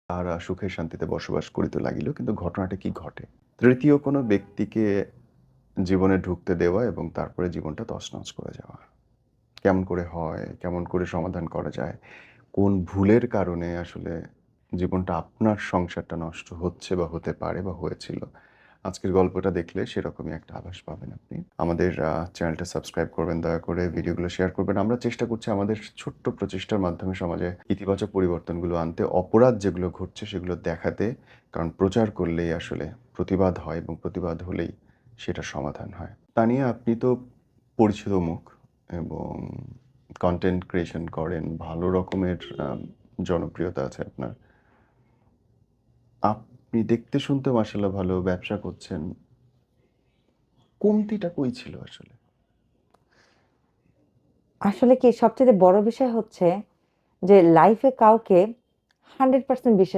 তাহারা সুখে শান্তিতে বসবাস করিতে লাগিল। কিন্তু ঘটনাটা কি ঘটে? তৃতীয় কোনো ব্যক্তিকে জীবনে ঢুকতে দেওয়া এবং তারপরে জীবনটা তছনছ করে যাওয়া। কেমন করে হয়? কেমন করে সমাধান করা যায়? কোন ভুলের কারণে আসলে জীবনটা আপনার সংসারটা নষ্ট হচ্ছে বা হতে পারে বা হয়েছিল? আজকের গল্পটা দেখলে সেরকমই একটা আভাস পাবেন আপনি। আমাদের চ্যানেলটা সাবস্ক্রাইব করবেন দয়া করে, ভিডিওগুলো শেয়ার করবেন। আমরা চেষ্টা করছি আমাদের ছোট্ট প্রচেষ্টার মাধ্যমে সমাজে ইতিবাচক পরিবর্তনগুলো আনতে, অপরাধ যেগুলো ঘটছে সেগুলো দেখাতে। কারণ প্রচার করলেই আসলে প্রতিবাদ হয় এবং প্রতিবাদ হলেই সেটার সমাধান হয়। তানিয়া, আপনি তো পরিচিত মুখ এবং কনটেন্ট ক্রিয়েশন করেন। ভালো রকমের জনপ্রিয়তা আছে আপনার। আপনি দেখতে শুনতে মাশাআল্লাহ ভালো, ব্যবসা করছেন। কমতিটা কই ছিল আসলে? আসলে কি সবচেয়ে বড় বিষয় হচ্ছে যে লাইফে কাউকে 100% বিশ্বাস